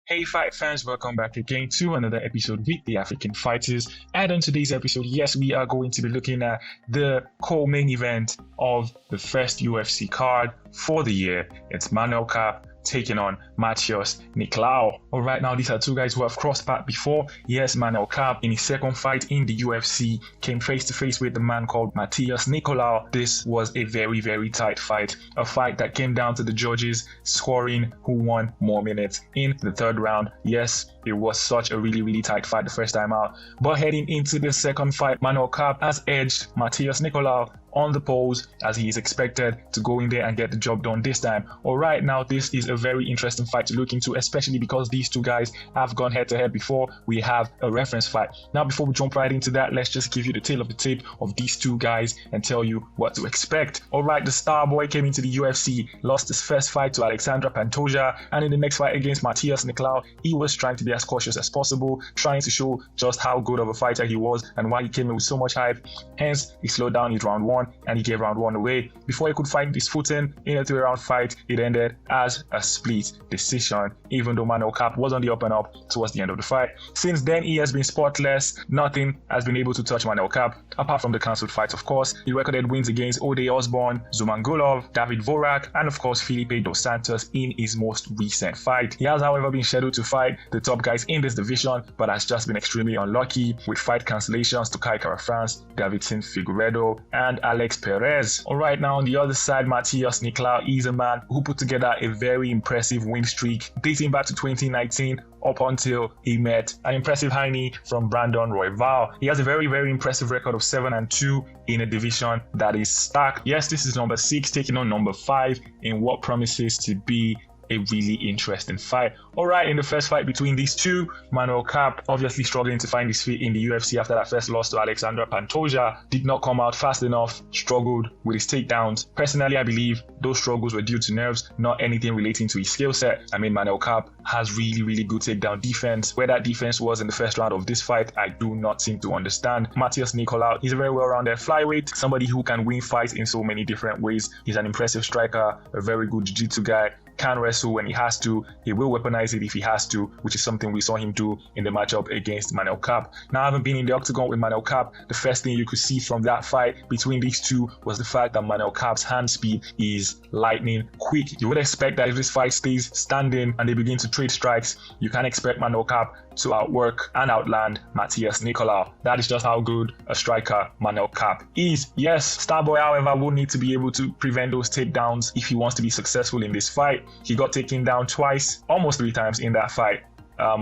Hey fight fans, welcome back again to another episode with the African Fighters. And on today's episode, yes, we are going to be looking at the co-main event of the first UFC card for the year. It's Manel Kape taking on Matheus Nicolau. Alright, now these are two guys who have crossed paths before. Yes, Manel Kape in his second fight in the UFC came face to face with the man called Matheus Nicolau. This was a very, very tight fight. A fight that came down to the judges scoring who won more minutes in the third round. Yes, it was such a really, really tight fight the first time out. But heading into the second fight, Manel Kape has edged Matheus Nicolau on the polls as he is expected to go in there and get the job done this time. Alright, now this is a very interesting fight to look into, especially because these two guys have gone head to head before. We have a reference fight. Now before we jump right into that, let's just give you the tale of the tape of these two guys and tell you what to expect. Alright, the star boy came into the UFC, lost his first fight to Alexandre Pantoja, and in the next fight against Matheus Nicolau, he was trying to be as cautious as possible, trying to show just how good of a fighter he was and why he came in with so much hype. Hence, he slowed down his round one and he gave round one away. Before he could find his footing in a 3-round fight, it ended as a split decision, even though Manel Kape was on the up and up towards the end of the fight. Since then, he has been spotless. Nothing has been able to touch Manel Kape, apart from the cancelled fights, of course. He recorded wins against Ode Osborne, Zumangulov, David Vorak, and of course Felipe dos Santos in his most recent fight. He has, however, been scheduled to fight the top guys in this division, but has just been extremely unlucky with fight cancellations to Kai Kara-France, Davidson Figueiredo, and Alex Perez. Alright, now on the other side, Matheus Nicolau is a man who put together a very impressive win streak dating back to 2019 up until he met an impressive Heine from Brandon Royval. He has a very, very impressive record of 7-2 in a division that is stacked. Yes, this is number 6 taking on number 5 in what promises to be a really interesting fight. Alright, in the first fight between these two, Manel Kape, obviously struggling to find his feet in the UFC after that first loss to Alexandre Pantoja, did not come out fast enough, struggled with his takedowns. Personally, I believe those struggles were due to nerves, not anything relating to his skill set. I mean, Manel Kape has really, really good takedown defense. Where that defense was in the first round of this fight, I do not seem to understand. Matheus Nicolau is a very well-rounded flyweight, somebody who can win fights in so many different ways. He's an impressive striker, a very good jiu-jitsu guy, can wrestle when he has to, he will weaponize it if he has to, which is something we saw him do in the matchup against Manel Kape. Now, having been in the octagon with Manel Kape, the first thing you could see from that fight between these two was the fact that Manel Kape's hand speed is lightning quick. You would expect that if this fight stays standing and they begin to trade strikes, you can expect Manel Kape to outwork and outland Matheus Nicolau. That is just how good a striker Manel Kape is. Yes, Starboy, however, will need to be able to prevent those takedowns if he wants to be successful in this fight. He got taken down twice, almost 3 times in that fight,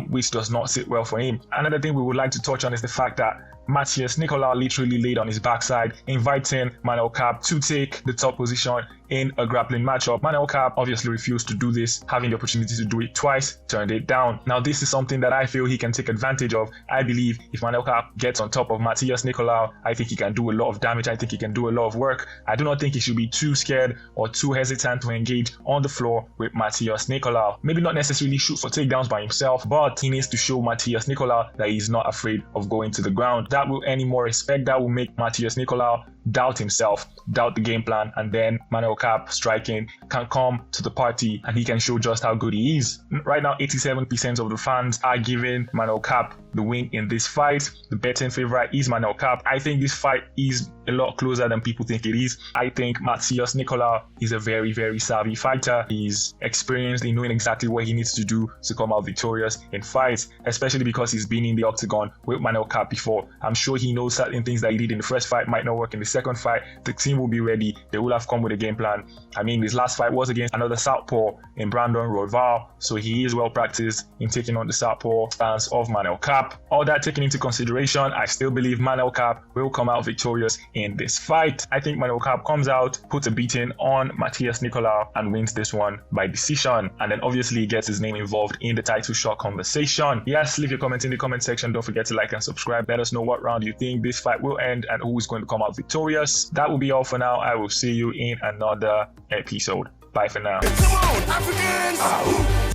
which does not sit well for him. Another thing we would like to touch on is the fact that Matheus Nicolau literally laid on his backside, inviting Manel Kape to take the top position in a grappling matchup. Manel Kape obviously refused to do this, having the opportunity to do it twice, turned it down. Now, this is something that I feel he can take advantage of. I believe if Manel Kape gets on top of Matheus Nicolau, I think he can do a lot of damage. I think he can do a lot of work. I do not think he should be too scared or too hesitant to engage on the floor with Matheus Nicolau. Maybe not necessarily shoot for takedowns by himself, but he needs to show Matheus Nicolau that he's not afraid of going to the ground. That will earn him more respect. That will make Matheus Nicolau doubt himself, doubt the game plan, and then Manel Kape striking can come to the party and he can show just how good he is. Right now, 87% of the fans are giving Manel Kape the win in this fight. The betting favorite is Manel Kape. I think this fight is a lot closer than people think it is. I think Matheus Nicolau is a very, very savvy fighter. He's experienced in knowing exactly what he needs to do to come out victorious in fights, especially because he's been in the octagon with Manel Kape before. I'm sure he knows certain things that he did in the first fight might not work in the second fight. The team will be ready. They will have come with a game plan. I mean, his last fight was against another southpaw in Brandon Royval, so he is well practiced in taking on the southpaw stance of Manel Kape. All that taken into consideration, I still believe Manel Kape will come out victorious in this fight. I think Manel Kape comes out, puts a beating on Matheus Nicolau and wins this one by decision, and then obviously gets his name involved in the title shot conversation. Yes, leave your comments in the comment section. Don't forget to like and subscribe. Let us know what round you think this fight will end and who is going to come out victorious. That will be all for now. I will see you in another episode. Bye for now. Come on, Africans!